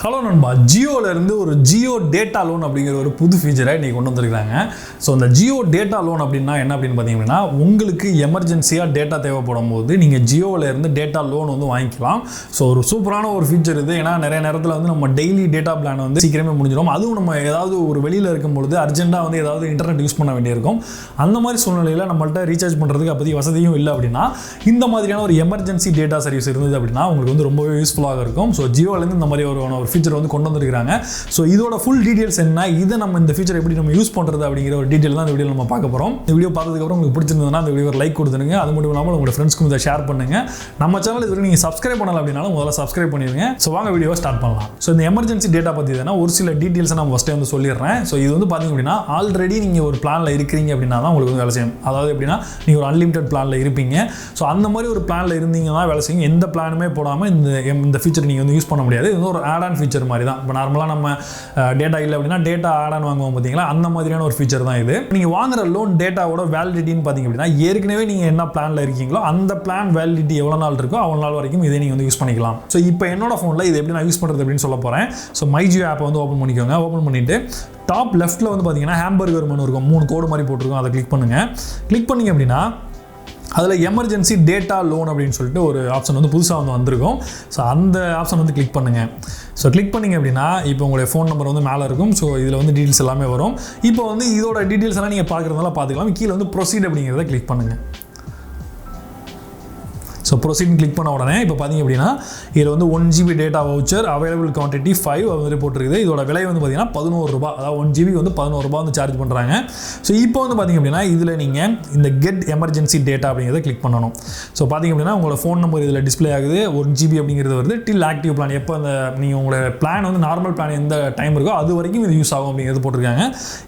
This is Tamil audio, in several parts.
ஹலோ நண்பா, ஜியோலேருந்து ஒரு ஜியோ டேட்டா லோன் அப்படிங்கிற ஒரு புது ஃபீச்சரை இன்றைக்கி கொண்டு வந்திருக்காங்க. ஸோ இந்த ஜியோ டேட்டா லோன் அப்படின்னா என்ன அப்படின்னு பார்த்தீங்கன்னா, உங்களுக்கு எமர்ஜென்சியாக டேட்டா தேவைப்படும் போது நீங்கள் ஜியோவிலேருந்து டேட்டா லோன் வந்து வாங்கிக்கலாம். ஸோ ஒரு சூப்பரான ஒரு ஃபீச்சர் இது. ஏன்னா நிறைய நேரத்தில் வந்து நம்ம டெய்லி டேட்டா பிளான் வந்து சீக்கிரமே முடிஞ்சிடும். அதுவும் நம்ம ஏதாவது ஒரு வெளியில் இருக்கும்பொழுது அர்ஜென்ட்டாக வந்து ஏதாவது இன்டர்நெட் யூஸ் பண்ண வேண்டியிருக்கும். அந்த மாதிரி சூழ்நிலையில் நம்மள்ட்ட ரீசார்ஜ் பண்ணுறதுக்கு அப்போதைக்கு வசதியும் இல்லை அப்படின்னா, இந்த மாதிரியான ஒரு எமர்ஜென்சி டேட்டா சர்வீஸ் இருந்தது அப்படின்னா உங்களுக்கு வந்து ரொம்பவே யூஸ்ஃபுல்லாக இருக்கும். ஸோ ஜியோலேருந்து இந்த மாதிரி ஒரு ஃபீச்சர் வந்து கொண்டு வந்திருக்காங்க. ஸோ இதோட ஃபுல் டீடைல்ஸ் என்ன, இதை நம்ம இந்த ஃபீச்சர் எப்படி நம்ம யூஸ் பண்ணுறது அப்படிங்கிற ஒரு டீடைல் தான் இந்த வீடியோ நம்ம பார்க்க போகிறோம். இந்த வீடியோ பார்த்ததுக்கப்புறம் உங்களுக்கு பிடிச்சிருந்ததுன்னா இந்த வீடியோ லைக் கொடுத்துருங்க. அது மட்டும் இல்லாமல் உங்களோட ஃப்ரெண்ட்ஸ்க்கு இதை ஷேர் பண்ணுங்க. நம்ம சேனல் இதுவரை நீங்கள் சப்ஸ்கிரைப் பண்ணல அப்படின்னாலும் முதல்ல சப்ஸ்கிரைப் பண்ணிடுங்க. ஸோ வாங்க வீடியோவை ஸ்டார்ட் பண்ணலாம். ஸோ இந்த எமர்ஜென்சி டேட்டா பற்றி எதுனா ஒரு சில டீடைல்ஸை நான் ஃபஸ்ட்டே வந்து சொல்லிடுறேன். ஸோ இது வந்து பார்த்தீங்க அப்படின்னா, ஆல்ரெடி நீங்கள் ஒரு பிளானில் இருக்கிறீங்க அப்படின்னா தான் உங்களுக்கு வந்து வேலை செய்யும். அதாவது எப்படின்னா, நீங்கள் ஒரு அன்லிமிட்டட் பிளானில் இருப்பீங்க. ஸோ அந்த மாதிரி ஒரு பிளானில் இருந்தீங்கன்னா வேலை செய்யும். எந்த பிளானுமே போடாமல் இந்த ஃபீச்சர் நீங்கள் வந்து யூஸ் பண்ண முடியாது. இது வந்து ஒரு ஆட் ஆன் ஃபீச்சர் மாதிரி தான். இப்போ நார்மலாக நம்ம டேட்டா இல்லை அப்படின்னா டேட்டா ஆட் ஆன் வாங்குவோம் பார்த்தீங்களா, அந்த மாதிரியான ஒரு ஃபீச்சர் தான் இது. நீங்கள் வாங்குற லோன் டேட்டாவோட வேலிடிட்டின்னு பார்த்தீங்க அப்படின்னா, ஏற்கனவே நீங்கள் என்ன பிளானில் இருக்கீங்களோ அந்த பிளான் வேலிடிட்டி எவ்வளோ நாள் இருக்கோ அவ்வளோ நாள் வரைக்கும் இதை நீங்கள் வந்து யூஸ் பண்ணிக்கலாம். ஸோ இப்போ என்னோட ஃபோனில் இது எப்படி நான் யூஸ் பண்ணுறது அப்படின்னு சொல்ல போகிறேன். ஸோ மைஜியோ ஆப்பை வந்து ஓப்பன் பண்ணிக்கோங்க. ஓப்பன் பண்ணிவிட்டு டாப் லெஃப்ட்டில் வந்து பார்த்தீங்கன்னா ஹேம்பர்கர் மெனு இருக்கும். 3 கோடு மாதிரி போட்டிருக்கோம். அதை கிளிக் பண்ணுங்கள். கிளிக் பண்ணிங்க அப்படின்னா அதில் எமர்ஜென்சி டேட்டா லோன் அப்படின்னு சொல்லிட்டு ஒரு ஆப்ஷன் வந்து புதுசாக வந்து வந்திருக்கும். ஸோ அந்த ஆப்ஷன் வந்து கிளிக் பண்ணுங்கள். ஸோ கிளிக் பண்ணிங்க அப்படின்னா இப்போ உங்களுடைய ஃபோன் நம்பர் வந்து மேலே இருக்கும். ஸோ இதில் வந்து டீட்டெயில்ஸ் எல்லாமே வரும். இப்போ வந்து இதோட டீட்டெயில்ஸ் எல்லாம் நீங்கள் பார்க்குறதுனால பார்த்துக்கலாம். கீழே வந்து ப்ரொசீட் அப்படிங்கிறத கிளிக் பண்ணுங்கள். ஸோ ப்ரொசீட் கிளிக் பண்ண உடனே இப்போ பார்த்தீங்க அப்படின்னா இதில் வந்து 1 GB data voucher available quantity 5 அது மாதிரி போட்டிருக்குது. இதோட விலை வந்து பார்த்தீங்கன்னா 11 ரூபா. அதாவது 1 GB வந்து 11 ரூபா வந்து சார்ஜ் பண்ணுறாங்க. ஸோ இப்போ வந்து பார்த்தீங்க அப்படின்னா இதில் நீங்கள் இந்த கெட் எமர்ஜென்சி டேட்டா அப்படிங்கிறத கிளிக் பண்ணணும். ஸோ பார்த்தீங்க அப்படின்னா உங்களோட ஃபோன் நம்பர் இதில் டிஸ்பிளே ஆகுது. 1 GB அப்படிங்கிறது வருது. டில் ஆக்டிவ் பிளான், எப்போ அந்த நீங்கள் உங்களோட பிளான் வந்து நார்மல் பிளான் எந்த டைம் இருக்கோ அது வரைக்கும் இது யூஸ் ஆகும் அப்படிங்கிறது போட்டிருக்காங்க.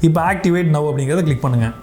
இப்போ ஆக்டிவேட் நவ் அப்படிங்கிறத கிளிக் பண்ணுங்கள்.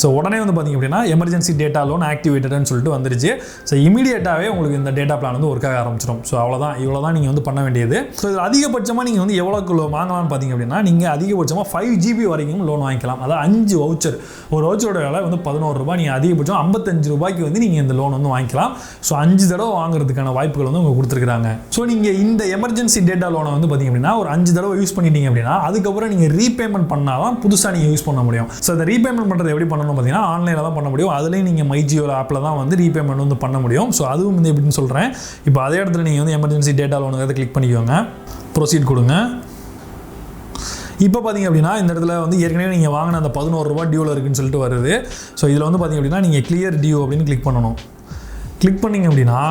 ஸோ உடனே வந்து பார்த்திங்க அப்படின்னா எமர்ஜென்சி டேட்டா லோன் ஆக்டிவேட்டட்னு சொல்லிட்டு வந்துருச்சு. ஸோ இமீடியட்டாகவே உங்களுக்கு இந்த டேட்டா பிளான் வந்து ஒர்க் ஆக ஆரம்பிச்சிடும். ஸோ அவ்வளோதான், இவ்வளோ தான் நீங்கள் வந்து பண்ண வேண்டியது. ஸோ இது அதிகபட்சமாக நீங்கள் வந்து எவ்வளோக்கு வாங்கலாம்னு பார்த்தீங்க அப்படின்னா, நீங்கள் அதிகபட்சமாக 5 GB வரைக்கும் லோன் வாங்கிக்கலாம். அதாவது 5 வவுச்சர், ஒரு வவுச்சரோட விலை வந்து 11 ரூபா. நீங்கள் அதிகபட்சம் 55 ரூபாய்க்கு வந்து நீங்கள் இந்த லோன் வந்து வாங்கிக்கலாம். ஸோ 5 தடவை வாங்குறதுக்கான வாய்ப்புகள் வந்து உங்களுக்கு கொடுத்துருக்காங்க. ஸோ நீங்கள் இந்த எமர்ஜென்சி டேட்டா லோனை வந்து பார்த்திங்க அப்படின்னா ஒரு 5 தடவை யூஸ் பண்ணிட்டீங்க அப்படின்னா அதுக்கப்புறம் நீங்கள் ரீபேமெண்ட் பண்ணால் தான் புதுசாக நீங்கள் யூஸ் பண்ண முடியும். ஸோ இந்த ரீபேமெண்ட் பண்ணுறது எப்படி பண்ணணும் பார்த்தீங்கன்னா, ஆன்லைனில் தான் பண்ண முடியும். அதுலேயும் நீங்கள் மைஜியோ ஆப்பில் தான் வந்து ரீபேமெண்ட் வந்து பண்ண முடியும். ஸோ அதுவும் வந்து எப்படின்னு சொல்கிறேன். இப்போ அதே இடத்துல நீங்கள் வந்து எமர்ஜென்சி டேட்டா லோனுங்கிறத கிளிக் பண்ணிக்கோங்க. ப்ரொசீட் கொடுங்க. இப்போ பார்த்தீங்க அப்படின்னா இந்த இடத்துல வந்து ஏற்கனவே நீங்கள் வாங்கின அந்த 11 ரூபா டியூவில் இருக்குன்னு சொல்லிட்டு வருது. ஸோ இதில் வந்து பார்த்தீங்க அப்படின்னா நீங்கள் கிளியர் டியூ அப்படின்னு கிளிக் பண்ணணும். கிளிக் பண்ணிங்க அப்படின்னா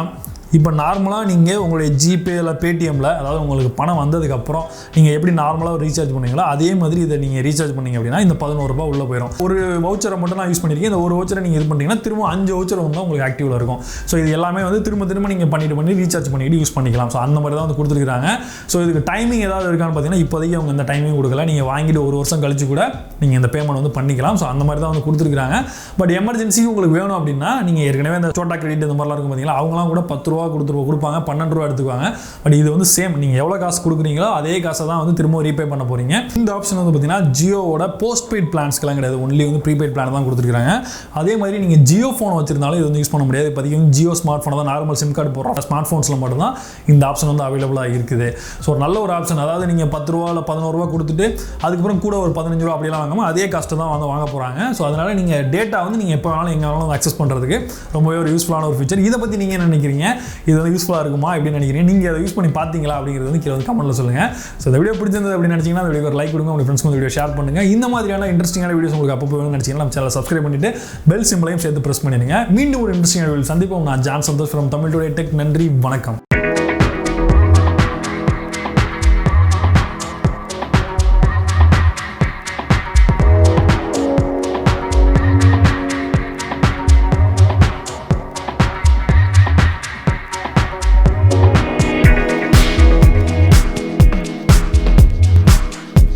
இப்போ நார்மலாக நீங்கள் உங்களுடைய ஜிபே இல்லை பேடிஎம்மில், அதாவது உங்களுக்கு பணம் வந்ததுக்கப்புறம் நீங்கள் எப்படி நார்மலாக ரீசார்ஜ் பண்ணுவீங்களோ அதே மாதிரி இதை நீங்கள் ரீசார்ஜ் பண்ணிங்க அப்படின்னா இந்த 11 ரூபா உள்ளே போயிடும். ஒரு வவுச்சரை மட்டும் நான் யூஸ் பண்ணியிருக்கேன். இந்த ஒரு வவுச்சரை நீங்கள் இது பண்ணிங்கன்னா திரும்ப 5 வவுச்சர் வந்து உங்களுக்கு ஆக்டிவில் இருக்கும். ஸோ இது எல்லாமே வந்து திரும்ப நீங்கள் பண்ணி ரீசார்ஜ் பண்ணிட்டு யூஸ் பண்ணிக்கலாம். ஸோ அந்த மாதிரி தான் வந்து கொடுத்துருக்காங்க. ஸோ இதுக்கு டைமிங் ஏதாவது இருக்கான்னு பார்த்தீங்கன்னா இப்போதைக்கு அவங்க இந்த டைமிங் கொடுக்கல. நீங்கள் வாங்கிட்டு 1 வருஷம் கழிச்சு கூட நீங்கள் இந்த பேமெண்ட் வந்து பண்ணிக்கலாம். ஸோ அந்த மாதிரி தான் வந்து கொடுத்துருக்காங்க. பட் எமர்ஜென்சி உங்களுக்கு வேணும் அப்படின்னா நீங்கள் ஏற்கனவே இந்த சோட்டா கிரெடிட் இந்த மாதிரிலாம் இருக்கும் பார்த்தீங்களா, அவங்களாம் கூட 10 ரூபா கொடுப்பாங்க, 12 ரூபா எடுத்துக்குவாங்க. பட் இது வந்து சேம், நீங்கள் எவ்வளோ காசு கொடுக்குறீங்களோ அதே காசை தான் வந்து திரும்ப ரீபே பண்ண போகிறீங்க. இந்த ஆப்ஷன் வந்து பார்த்தீங்கன்னா ஜியோவோட போஸ்ட் பெய்ட் பிளான்ஸ்க்கெல்லாம் கிடையாது. ஒன்லி வந்து ப்ரீபெய்ட் பிளான் தான் கொடுத்துருக்காங்க. அதே மாதிரி நீங்கள் ஜியோ ஃபோன் வச்சிருந்தாலும் இது வந்து யூஸ் பண்ண முடியாது. இப்போதைக்கு ஜியோ ஸ்மார்ட் ஃபோனை தான் நார்மல் சிம் கார்டு போடுறோம். ஸ்மார்ட் ஃபோன்ஸில் மட்டும்தான் இந்த ஆப்ஷன் வந்து அவைலபிளாக இருக்குது. ஸோ ஒரு நல்ல ஒரு ஆப்ஷன். அதாவது நீங்கள் 10 ரூபா இல்லை 11 ரூபா கொடுத்துட்டு அதுக்கப்புறம் கூட ஒரு 15 ரூபா அப்படிலாம் வாங்காமல் அதே காஸ்ட்டு தான் வந்து வாங்க போகிறாங்க. ஸோ அதனால் நீங்கள் டேட்டா வந்து நீங்கள் எப்போ வேணாலும் எங்கே வேணாலும் அக்சஸ் பண்ணுறதுக்கு ரொம்பவே ஒரு யூஸ்ஃபுல்லான ஒரு ஃபீச்சர். இதை பற்றி நீங்கள் என்ன நினைக்கிறீங்க? இது வந்து யூஸ்ஃபுல்லாக இருக்குமா அப்படின்னு நினைக்கிறீங்க? நீங்கள் அதை யூஸ் பண்ணி பார்த்தீங்களா அப்படிங்கிறது வந்து கீழே வந்து கமெண்ட்டில் சொல்லுங்கள். ஸோ இந்த வீடியோ பிடிச்சிருந்தது அப்படின்னு நினச்சிங்கன்னா அந்த வீடியோ ஒரு லைக் கொடுங்க. உங்கள் ஃப்ரெண்ட்ஸ்க்கு வீடியோ ஷேர் பண்ணுங்கள். இந்த மாதிரியான இன்ட்ரெஸ்டிங்கான வீடியோஸ் உங்களுக்கு அப்போ வேணும்னு நினச்சிங்கன்னா நம்ம சேனலை சப்ஸ்கிரைப் பண்ணிட்டு பெல் சிம்பளையும் சேர்த்து ப்ரெஸ் பண்ணிடுங்க. மீண்டும் ஒரு இன்ட்ரெஸ்டிங்கான வீடியோ சந்திப்போம். நான் John Santhosh from Tamil today tech. நன்றி, வணக்கம்.